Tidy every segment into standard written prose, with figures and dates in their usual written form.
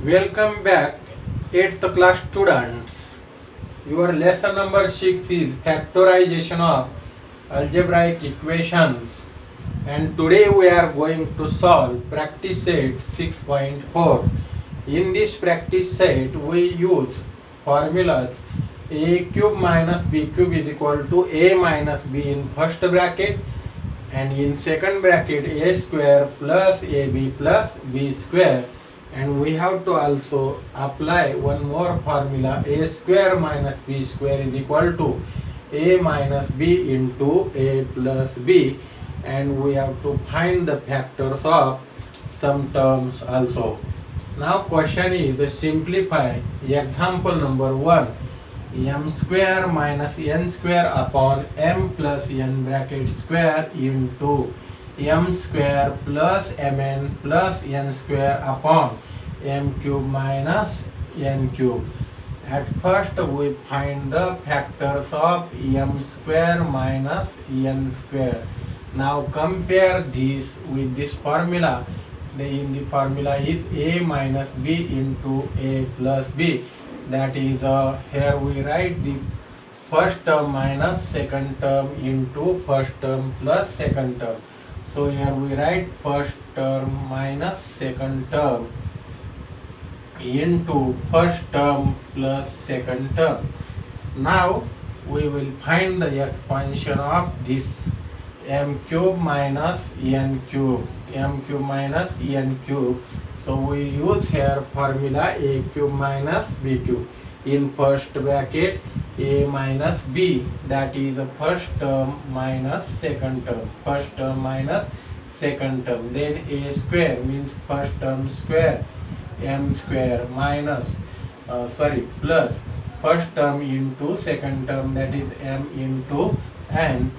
Welcome back, 8th class students. Your lesson number 6 is Factorization of Algebraic Equations, and today we are going to solve practice set 6.4. In this practice set we use formulas a cube minus b cube is equal to a minus b in first bracket, and in second bracket a square plus ab plus b square, and we have to also apply one more formula a square minus b square is equal to a minus b into a plus b, and we have to find the factors of some terms also. Now question is simplify example number 1, m square minus n square upon m plus n bracket square into m square plus mn plus n square upon m cube minus n cube. At first we find the factors of m square minus n square. Now compare this with this formula. In the formula is a minus b into a plus b. That is here we write the first term minus second term into first term plus second term. So here we write first term minus second term into first term plus second term. Now we will find the expansion of this m cube minus n cube, m cube minus n cube. So we use here formula a cube minus b cube. In first bracket a minus b, that is the first term minus second term, first term minus second term. Then a square means first term square, m square minus plus first term into second term, that is m into n,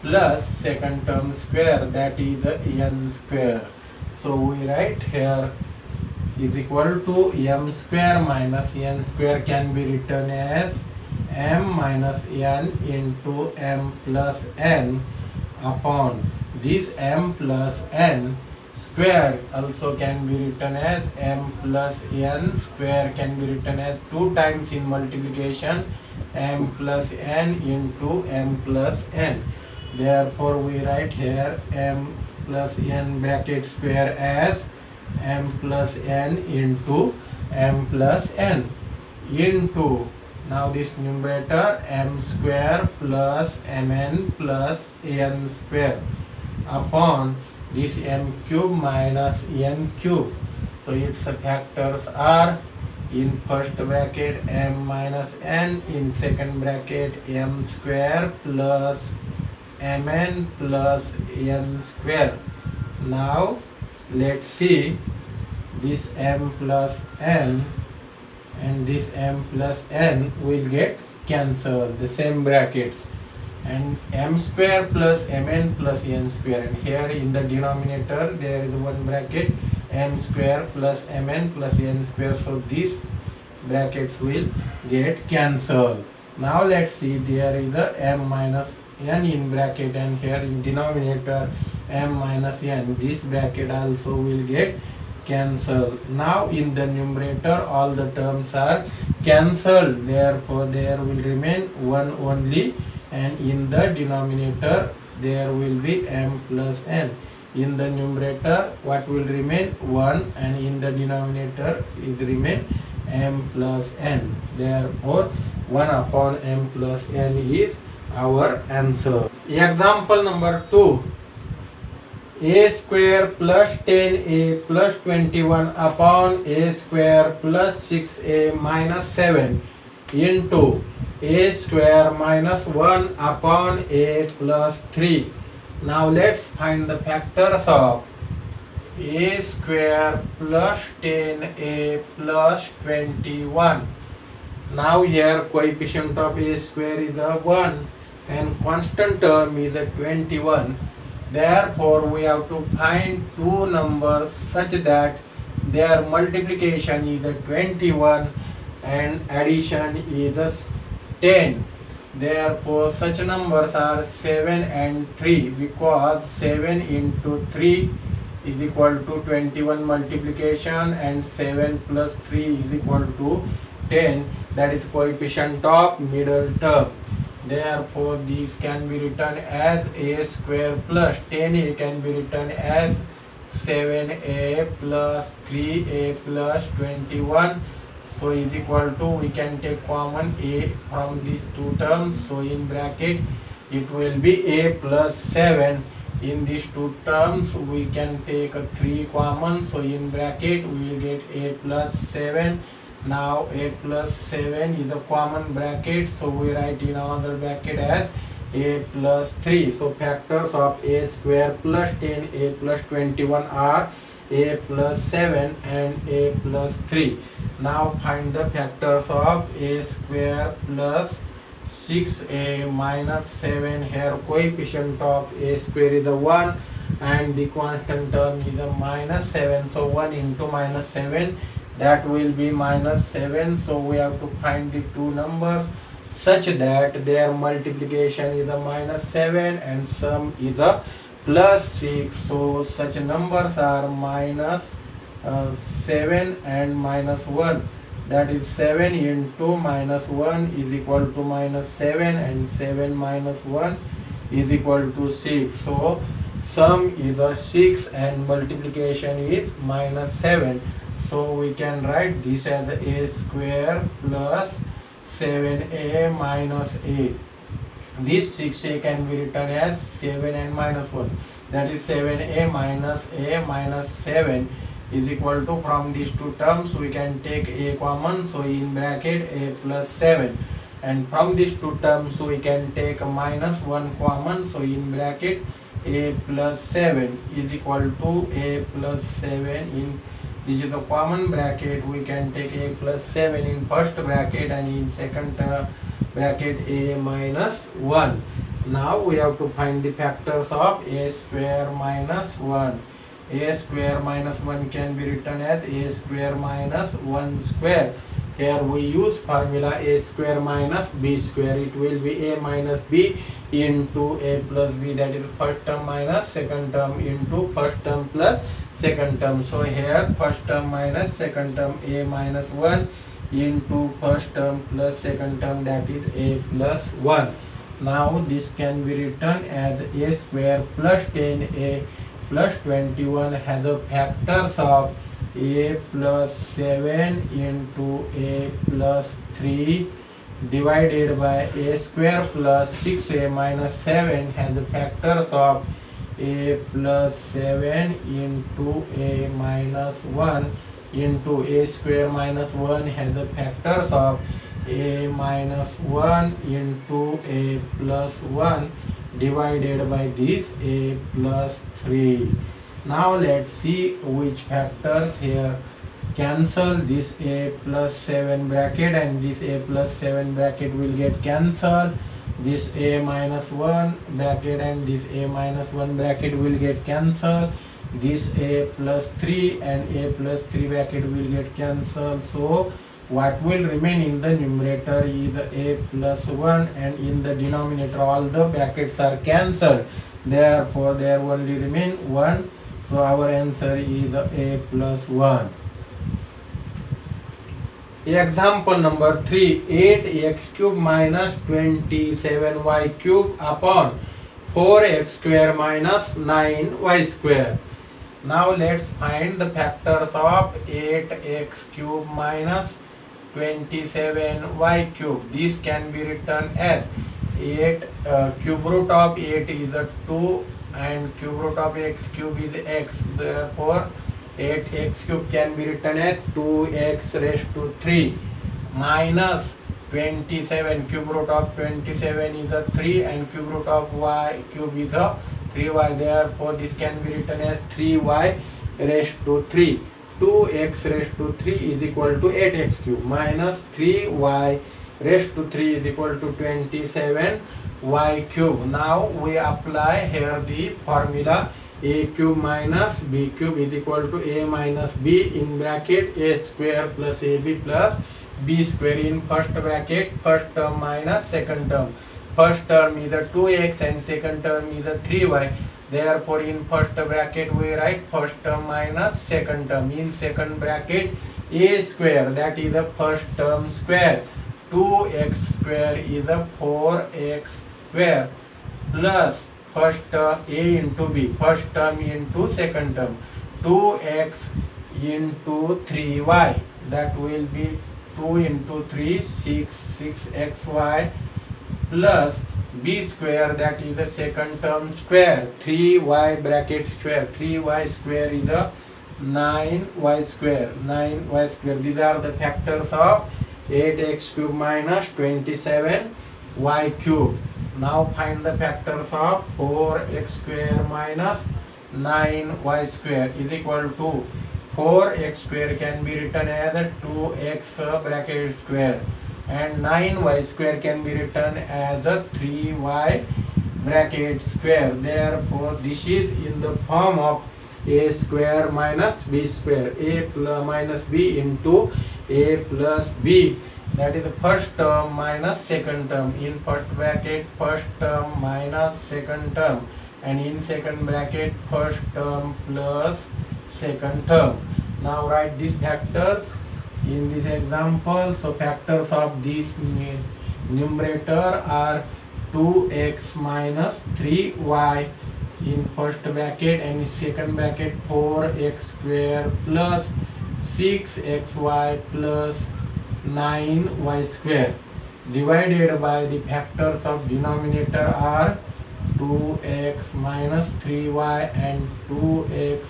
plus second term square, that is n square. So we write here is equal to m square minus n square can be written as m minus n into m plus n upon this m plus n square also can be written as m plus n square can be written as 2 times in multiplication m plus n into m plus n. Therefore we write here m plus n bracket square as m plus n into m plus n into, now this numerator m square plus mn plus n square upon this m cube minus n cube. So its factors are in first bracket m minus n, in second bracket m square plus mn plus n square. Now let's see this m plus n and this m plus n will get cancelled, the same brackets, and m square plus mn plus n square, and here in the denominator there is one bracket m square plus mn plus n square, so these brackets will get cancelled. Now let's see, there is a m minus n in bracket, and here in denominator m minus n, this bracket also will get cancelled. Now in the numerator all the terms are cancelled, therefore there will remain 1 only, and in the denominator there will be m plus n. In the numerator what will remain 1, and in the denominator it remain m plus n. Therefore 1 upon m plus n is our answer. Example number 2, a square plus 10a plus 21 upon a square plus 6a minus 7 into a square minus 1 upon a plus 3. Now let's find the factors of a square plus 10a plus 21. Now here coefficient of a square is a 1 and constant term is a 21. Therefore we have to find two numbers such that their multiplication is a 21 and addition is a 10. Therefore such numbers are 7 and 3, because 7 into 3 is equal to 21 multiplication, and 7 plus 3 is equal to 10. That is coefficient of middle term. Therefore this can be written as a square plus 10a can be written as 7a plus 3a plus 21. So is equal to, we can take common a from these two terms. So in bracket it will be a plus 7. In these two terms we can take a 3 common. So in bracket we will get a plus 7. Now a plus 7 is a common bracket, so we write in another bracket as a plus 3. So factors of a square plus 10, a plus 21 are a plus 7 and a plus 3. Now find the factors of a square plus 6a minus 7. Here coefficient of a square is a 1 and the constant term is a minus 7. So 1 into minus 7, that will be minus 7. So we have to find the two numbers such that their multiplication is a minus 7 and sum is a plus 6. So such numbers are minus 7 and minus 1. That is 7 into minus 1 is equal to minus 7, and 7 minus 1 is equal to 6. So sum is a 6 and multiplication is minus 7. So we can write this as a square plus 7a minus a. This 6a can be written as 7 and minus 1. That is 7a minus a minus 7 is equal to, from these two terms we can take a common. So in bracket a plus 7. And from these two terms we can take a minus 1 common. So in bracket a plus 7 is equal to a plus 7 in, this is a common bracket, we can take a plus 7 in first bracket and in second bracket a minus 1. Now we have to find the factors of a square minus 1. A square minus 1 can be written as a square minus 1 square. Here we use formula a square minus b square. It will be a minus b into a plus b, that is first term minus second term into first term plus second term. So here first term minus second term, a minus 1 into first term plus second term, that is a plus 1. Now this can be written as a square plus 10a plus 21 has a factors of a plus 7 into a plus 3 divided by a square plus 6a minus 7 has the factors of a plus 7 into a minus 1 into a square minus 1 has the factors of a minus 1 into a plus 1 divided by this a plus 3. Now let's see which factors here cancel. This a plus 7 bracket and this a plus 7 bracket will get cancelled. This a minus 1 bracket and this a minus 1 bracket will get cancelled. This a plus 3 and a plus 3 bracket will get cancelled. So what will remain in the numerator is a plus 1, and in the denominator all the brackets are cancelled. Therefore there only remain 1. So our answer is a plus 1. Example number 3. 8x cube minus 27y cube upon 4x square minus 9y square. Now let's find the factors of 8x cube minus 27y cube. This can be written as 8 cube root of 8 is a 2 and cube root of x cube is x. Therefore 8x cube can be written as 2x raised to 3 minus 27. Cube root of 27 is a 3 and cube root of y cube is a 3y. Therefore this can be written as 3y raised to 3. 2x raised to 3 is equal to 8x cube minus 3y raised to 3 is equal to 27y cube. Now we apply here the formula a cube minus b cube is equal to a minus b in bracket a square plus ab plus b square. In first bracket first term minus second term. First term is a 2x and second term is a 3y. Therefore in first bracket we write first term minus second term. In second bracket a square, that is the first term square, 2x square is a 4x square, plus first term a into b, first term into second term, 2x into 3y, that will be 2 into 3, 6xy, plus b square, that is the second term square, 3y bracket square, 3y square is a 9y square, 9y square. These are the factors of 8x cube minus 27y cube. Now find the factors of 4x square minus 9y square is equal to 4x square can be written as a 2x bracket square, and 9y square can be written as a 3y bracket square. Therefore this is in the form of a square minus b square, a plus minus b into a plus b, that is the first term minus second term. In first bracket first term minus second term, and in second bracket first term plus second term. Now write these factors in this example. So factors of this numerator are 2x minus 3y in first bracket, and in second bracket 4x square plus 6xy plus 9y square, divided by the factors of denominator are 2x minus 3y and 2x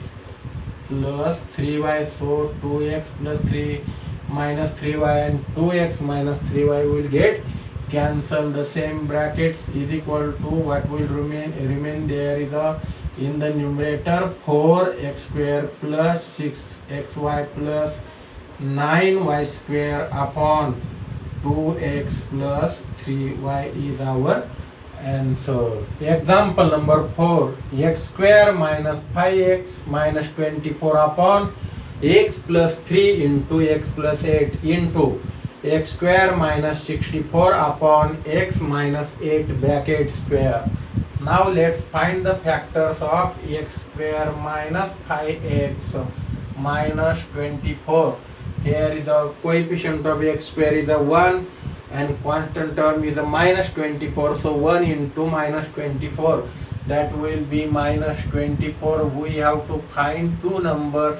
plus 3y. So 2x plus 3 minus 3y and 2x minus 3y will get cancel. The same brackets is equal to what will remain there is a in the numerator 4x square plus 6xy plus 9y square upon 2x plus 3y is our answer. Example number 4, x square minus 5x minus 24 upon x plus 3 into x plus 8 into x square minus 64 upon x minus 8 bracket square. Now let's find the factors of x square minus 5x minus 24. Here is the coefficient of x square is a 1 and constant term is a minus 24. So 1 into minus 24, that will be minus 24. We have to find two numbers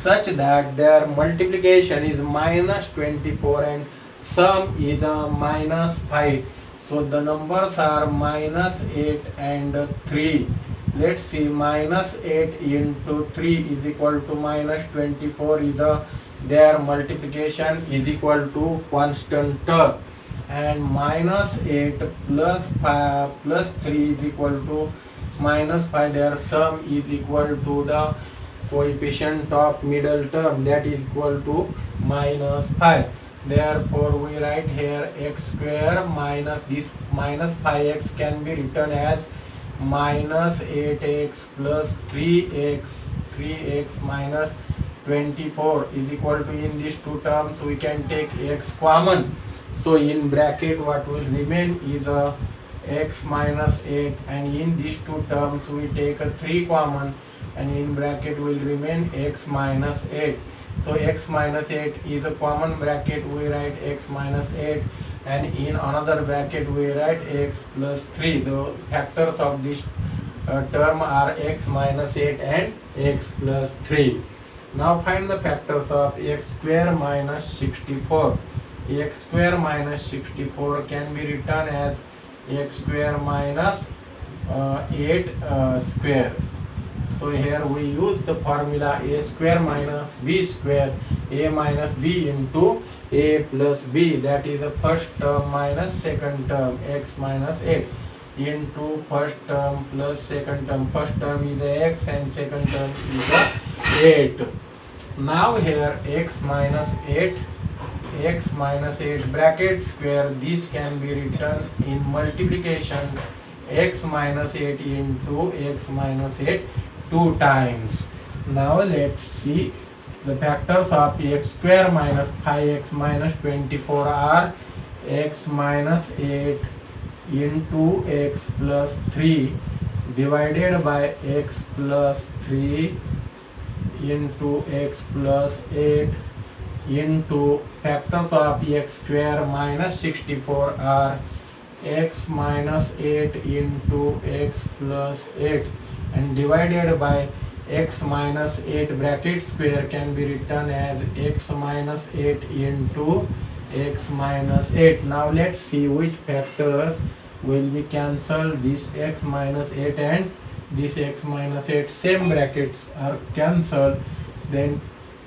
such that their multiplication is minus 24 and sum is a minus 5. So the numbers are minus 8 and 3. Let's see, minus 8 into 3 is equal to minus 24 is a their multiplication is equal to constant term, and minus 8 plus 5 plus 3 is equal to minus 5. Their sum is equal to the coefficient of middle term, that is equal to minus 5. Therefore we write here x square minus this minus 5x can be written as minus 8x plus 3x minus 24 is equal to, in these two terms we can take x common. So in bracket what will remain is a x minus 8, and in these two terms we take a 3 common, and in bracket will remain x minus 8. So x minus 8 is a common bracket, we write x minus 8, and in another bracket we write x plus 3. The factors of this term are x minus 8 and x plus 3. Now find the factors of x square minus 64. X square minus 64 can be written as x square minus 8 square. So here we use the formula a square minus b square, a minus b into a plus b, that is the first term minus second term x minus 8 into first term plus second term. First term is a x and second term is a 8. Now here x minus 8 bracket square, this can be written in multiplication x minus 8 into x minus 8 2 times. Now let's see the factors of x square minus 5x minus 24 are x minus 8 into x plus 3, divided by x plus 3 into x plus 8 into factors of x square minus 64 are x minus 8 into x plus 8 and divided by x minus 8 bracket square can be written as x minus 8 into x minus 8. Now let's see which factors will be cancelled. This x minus 8 and this x minus 8 same brackets are cancelled, then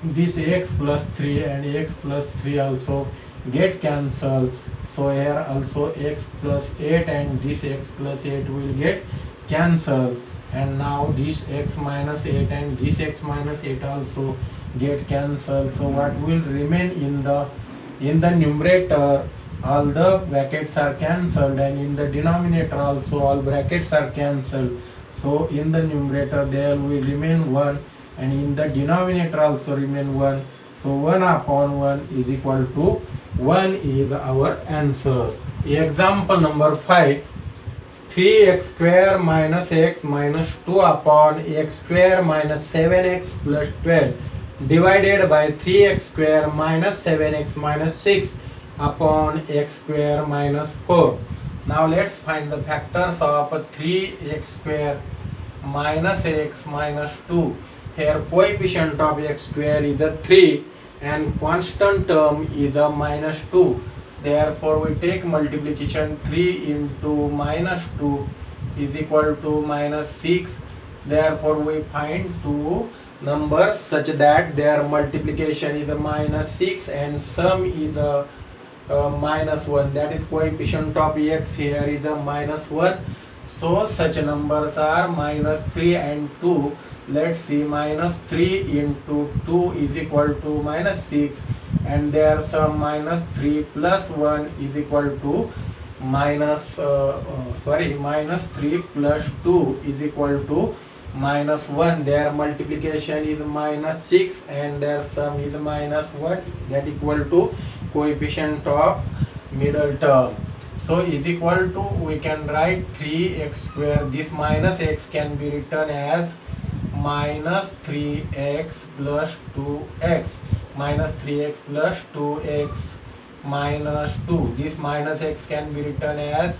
this x plus 3 and x plus 3 also get cancelled. So here also x plus 8 and this x plus 8 will get cancelled, and now this x minus 8 and this x minus 8 also get cancelled. So what will remain in the numerator, all the brackets are cancelled, and in the denominator also all brackets are cancelled. So in the numerator there will remain 1 and in the denominator also remain 1. So 1 upon 1 is equal to 1 is our answer. Example number 5. 3x square minus x minus 2 upon x square minus 7x plus 12 divided by 3x square minus 7x minus 6 upon x square minus 4. Now let's find the factors of 3x square minus x minus 2. Here coefficient of x square is a 3 and constant term is a minus 2. Therefore we take multiplication 3 into minus 2 is equal to minus 6. Therefore we find two numbers such that their multiplication is a minus 6 and sum is a minus 1. That is coefficient of x here is a minus 1. So such numbers are minus 3 and 2. Let's see, minus 3 into 2 is equal to minus 6 and their sum minus 3 plus 1 is equal to minus 3 plus 2 is equal to minus 1. Their multiplication is minus 6 and their sum is minus 1, that equal to coefficient of middle term. So is equal to, we can write 3x square, this minus x can be written as minus 3x plus 2x, minus 3x plus 2x minus 2. This minus x can be written as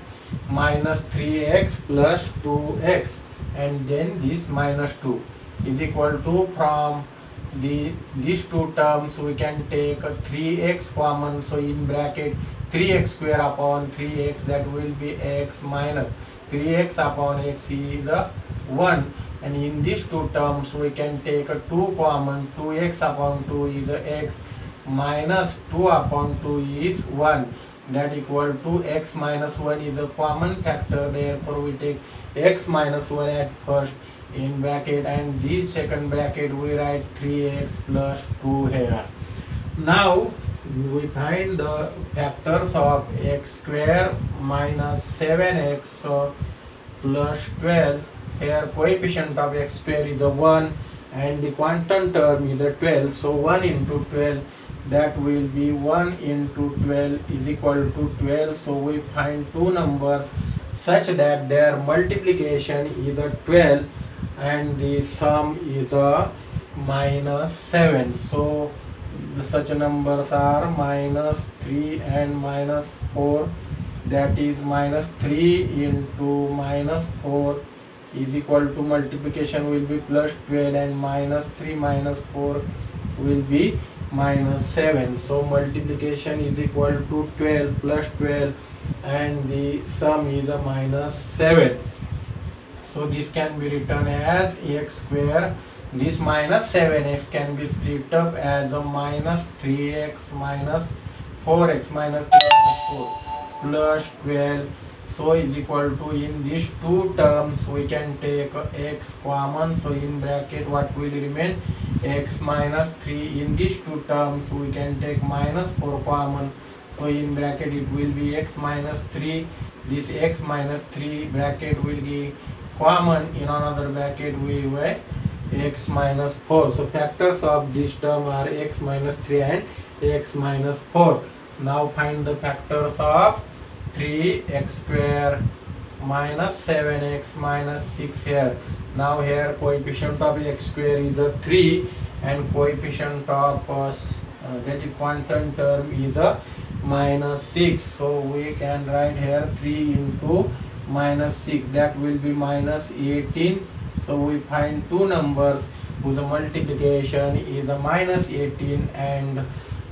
minus 3x plus 2x, and then this minus 2 is equal to, from these two terms we can take 3x common. So in bracket 3x square upon 3x, that will be x minus 3x upon x is a 1, and in these two terms we can take a 2 common. 2x upon 2 is a x minus 2 upon 2 is 1, that equal to x minus 1 is a common factor. Therefore we take x minus 1 at first in bracket, and this second bracket we write 3x plus 2 here. Now we find the factors of x square minus 7x plus 12. Here coefficient of x square is a 1 and the quantum term is a 12. So 1 into 12, that will be 1 into 12 is equal to 12. So we find two numbers such that their multiplication is a 12 and the sum is a minus 7. So such numbers are minus 3 and minus 4, that is minus 3 into minus 4 is equal to, multiplication will be plus 12 and minus 3 minus 4 will be minus 7. So multiplication is equal to 12 plus 12 and the sum is a minus 7. So this can be written as x square. This minus 7x can be split up as a minus 3x minus 4x minus 3 minus 4 plus 12. So is equal to, in these two terms we can take x common. So in bracket what will remain, x minus 3. In these two terms we can take minus 4 common. So in bracket it will be x minus 3. This x minus 3 bracket will be common. In another bracket we will x minus 4. So factors of this term are x minus 3 and x minus 4. Now find the factors of 3x square minus 7x minus 6 here. Now here coefficient of x square is a 3 and coefficient of that is quantum term is a minus 6. So we can write here 3 into minus 6, that will be minus 18. So we find two numbers whose multiplication is a minus 18 and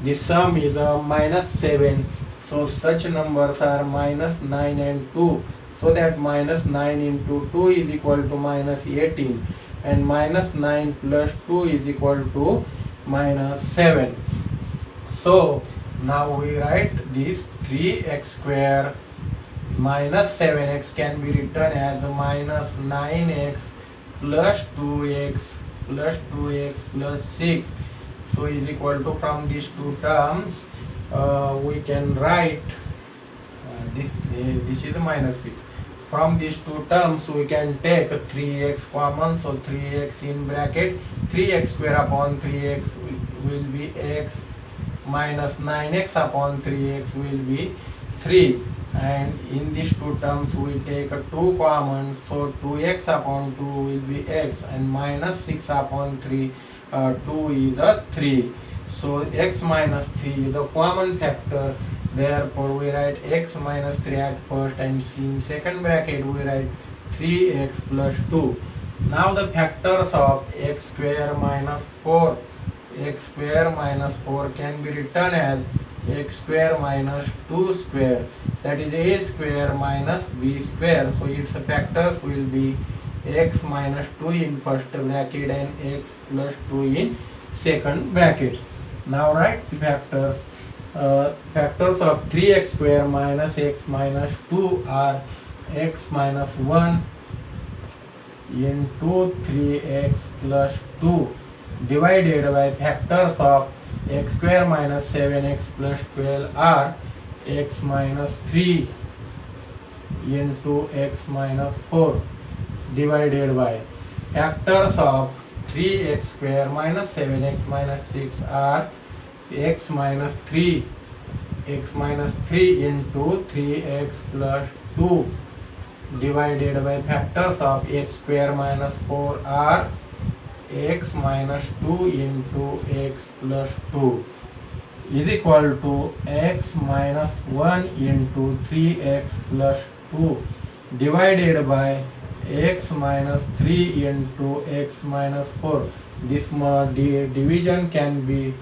the sum is a minus 7. So such numbers are minus 9 and 2. So that minus 9 into 2 is equal to minus 18 and minus 9 plus 2 is equal to minus 7. So now we write this 3x square minus 7x can be written as minus 9x plus 2x plus 6. So is equal to, from these two terms we can write this is a minus 6. From these two terms we can take 3x common, so 3x in bracket, 3x square upon 3x will be x, minus 9x upon 3x will be 3, and in these two terms we take a 2 common, so 2x upon 2 will be x, and minus 6 upon 3 2 is a 3. So x minus 3 is a common factor, therefore we write x minus 3 at first, and in second bracket we write 3x plus 2. Now the factors of x square minus 4, x square minus 4 can be written as x square minus 2 square, that is a square minus b square. So its factors will be x minus 2 in first bracket and x plus 2 in second bracket. Now write the factors. Factors of 3x square minus x minus 2 are x minus 1 into 3x plus 2 divided by factors of x square minus 7x plus 12 are x minus 3 into x minus 4 divided by factors of 3x square minus 7x minus 6 are x minus 3 into 3x plus 2 divided by factors of x square minus 4 are x minus 2 into x plus 2 is equal to x minus 1 into 3x plus 2 divided by x minus 3 into x minus 4. This division can be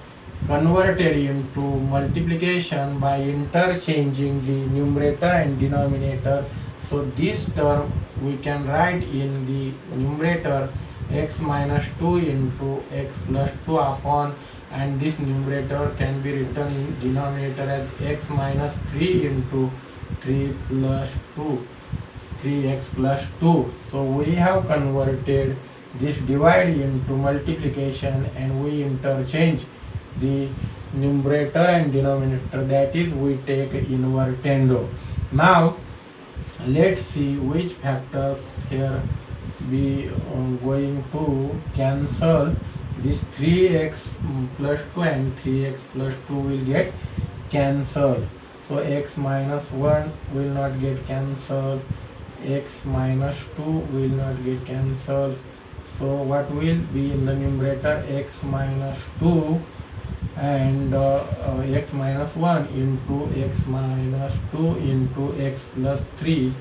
converted into multiplication by interchanging the numerator and denominator. So this term we can write in the numerator x minus 2 into x plus 2 upon, and this numerator can be written in denominator as x minus 3 into 3x plus 2. So we have converted this divide into multiplication and we interchange the numerator and denominator, that is we take invertendo. Now let's see which factors here be going to cancel. This 3x plus 2 and 3x plus 2 will get cancelled. So x minus 1 will not get cancelled, x minus 2 will not get cancelled. So what will be in the numerator? X minus 2 and x minus 1 into x minus 2 into x plus 3,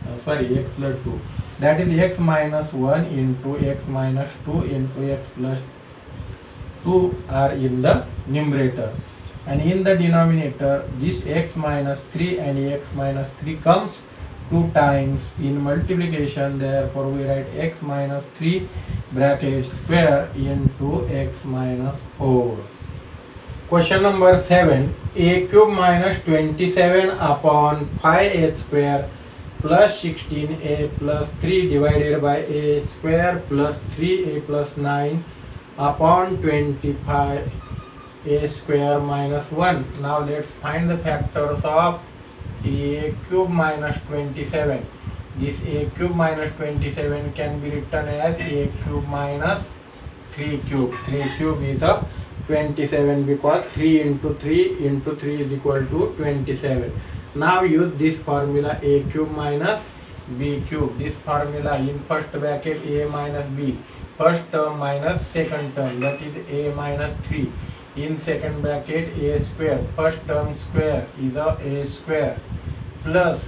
x plus 2, that is x minus 1 into x minus 2 into x plus 2 are in the numerator, and in the denominator this x minus 3 and x minus 3 comes 2 times in multiplication, therefore we write x minus 3 bracket square into x minus 4. Question number 7. A cube minus 27 upon 5a square plus 16a plus 3 divided by a square plus 3a plus 9 upon 25 a square minus 1. Now let's find the factors of a cube minus 27. This a cube minus 27 can be written as a cube minus 3 cube. 3 cube is a 27 because 3 into 3 into 3 is equal to 27. Now use this formula, a cube minus b cube. This formula in first bracket a minus b, first term minus second term, that is a minus 3. In second bracket a square, first term square is a square, plus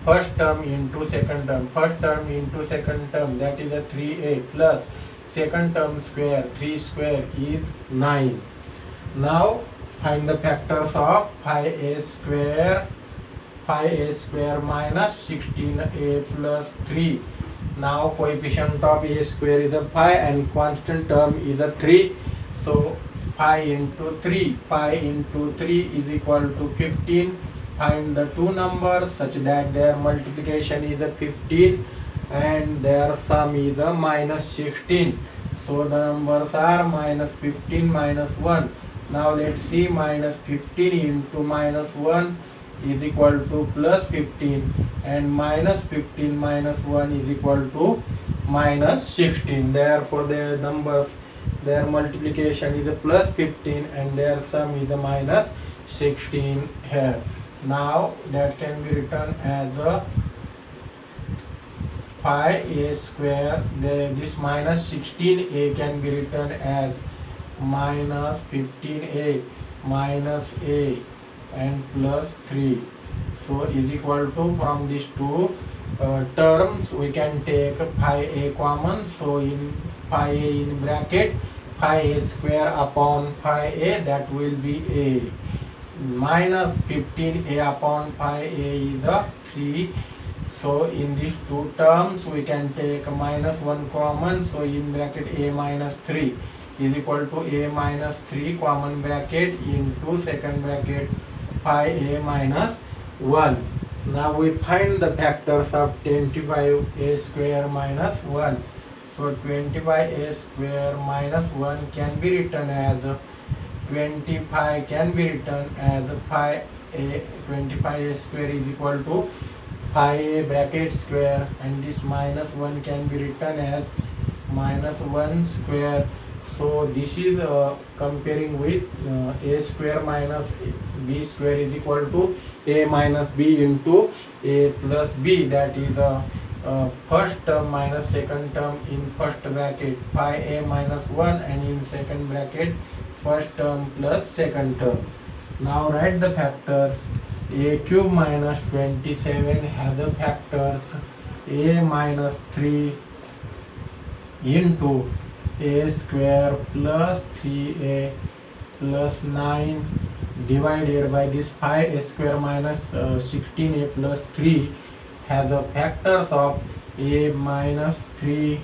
first term into second term, first term into second term, that is a 3a, plus second term square, 3 square is 9. Now find the factors of 5a square minus 16a plus 3. Now coefficient of a square is a 5 and constant term is a 3. So 5 into 3 is equal to 15. Find the two numbers such that their multiplication is a 15 and their sum is a minus 16. So the numbers are minus 15 minus 1. Now let's see, minus 15 into minus 1 is equal to plus 15, and minus 15 minus 1 is equal to minus 16. Therefore their numbers, their multiplication is a plus 15 and their sum is a minus 16 here. Now that can be written as a 5a square. This minus 16a can be written as minus 15a minus a and plus 3. So is equal to, from these two terms we can take 5a common. So in 5a in bracket, 5a square upon 5a, that will be a, minus 15a upon 5a is a 3. So in these two terms we can take minus 1 common. So in bracket a minus 3 is equal to a minus 3 common bracket into second bracket 5a minus 1. Now we find the factors of 25a square minus 1. So 25a square minus 1 can be written as 25 can be written as 5a, 25a square is equal to 5a bracket square, and this minus 1 can be written as minus 1 square. So this is comparing with a square minus b square is equal to a minus b into a plus b, that is first term minus second term in first bracket 5a minus 1 and in second bracket first term plus second term. Now write the factors. A cube minus 27 has the factors a minus 3 into a square plus 3a plus 9 divided by this 5a square minus 16a plus 3 has the factors of a minus 3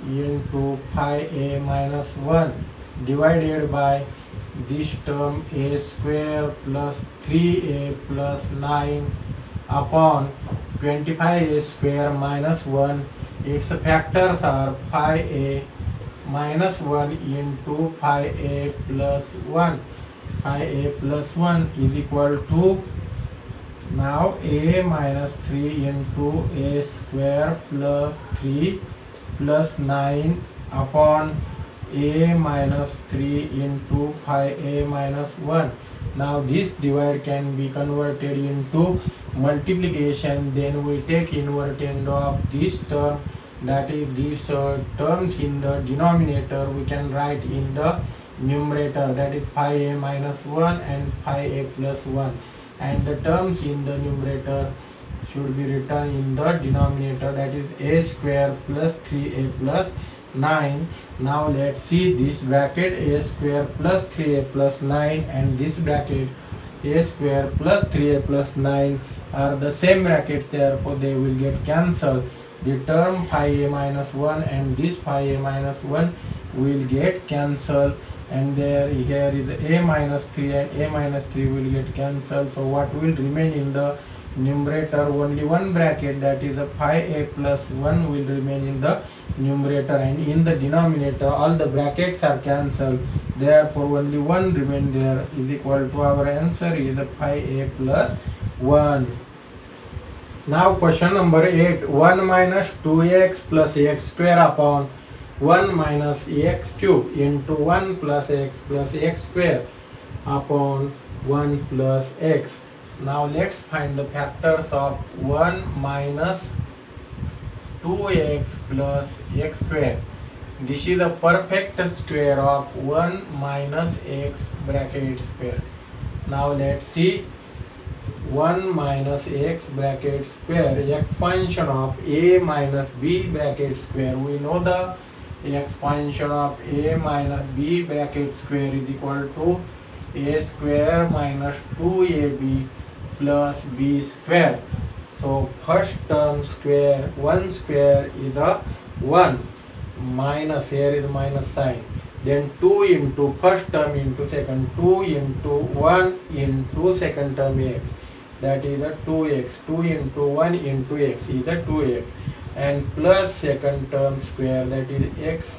into 5a minus 1 divided by this term a square plus 3a plus 9 upon 25a square minus 1. Its factors are 5a minus 1 into 5a plus 1. 5a plus 1 is equal to, now a minus 3 into a square plus 3 plus 9 upon a minus 3 into 5a minus 1. Now this divide can be converted into multiplication. Then we take inverted of this term, that is these terms in the denominator we can write in the numerator, that is 5a minus 1 and 5a plus 1, and the terms in the numerator should be written in the denominator, that is a square plus 3a plus 9. Now let's see this bracket a square plus 3a plus 9 and this bracket a square plus 3a plus 9 are the same bracket, therefore they will get cancelled. The term 5a minus 1 and this 5a minus 1 will get cancelled, and here is a minus 3 and a minus 3 will get cancelled. So what will remain in the numerator? Only one bracket, that is a 5a plus 1 will remain in the numerator, and in the denominator all the brackets are cancelled, therefore only one remain there, is equal to, our answer is a 5a plus 1. Now question number 8. 1 minus 2x plus x square upon 1 minus x cube into 1 plus x square upon 1 plus x. Now let's find the factors of 1 minus 2x plus x square. This is a perfect square of 1 minus x bracket square. Now let's see 1 minus x bracket square expansion of a minus b bracket square. We know the expansion of a minus b bracket square is equal to a square minus 2ab plus b square. So first term square, 1 square is a 1, minus, here is minus sign, then 2 into first term into second, 2 into 1 into second term x, that is a 2x, 2 into 1 into x is a 2x, and plus second term square, that is x,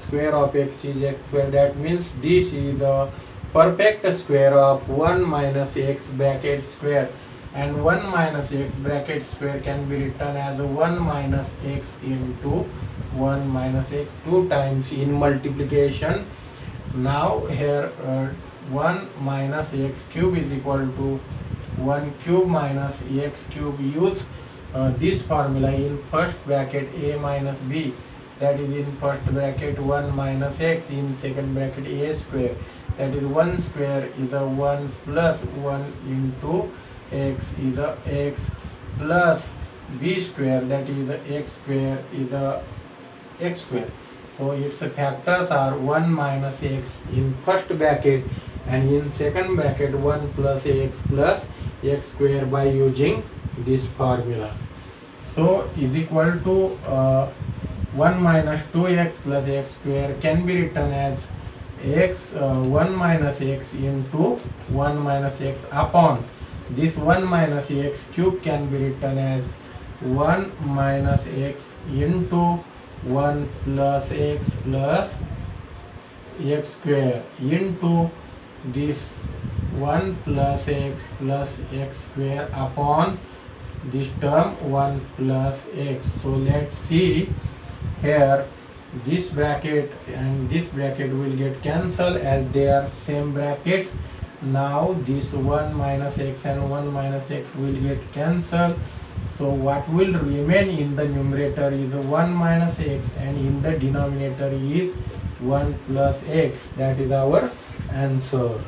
square of x is x square. That means this is a perfect square of 1 minus x bracket square, and 1 minus x bracket square can be written as 1 minus x into 1 minus x 2 times in multiplication. Now here 1 minus x cube is equal to 1 cube minus x cube. Use this formula in first bracket a minus b, that is in first bracket 1 minus x, in second bracket a square, that is 1 square is a 1 plus 1 into x is a x plus b square, that is a x square is a x square. So its factors are 1 minus x in first bracket and in second bracket 1 plus x square by using this formula. So is equal to 1 minus 2x plus x square can be written as x 1 minus x into 1 minus x upon this 1 minus x cube can be written as 1 minus x into 1 plus x square into this 1 plus x square upon this term 1 plus x. So let's see here, this bracket and this bracket will get cancelled as they are same brackets. Now this 1 minus x and 1 minus x will get cancelled. So what will remain in the numerator is 1 minus x and in the denominator is 1 plus x. That is our answer.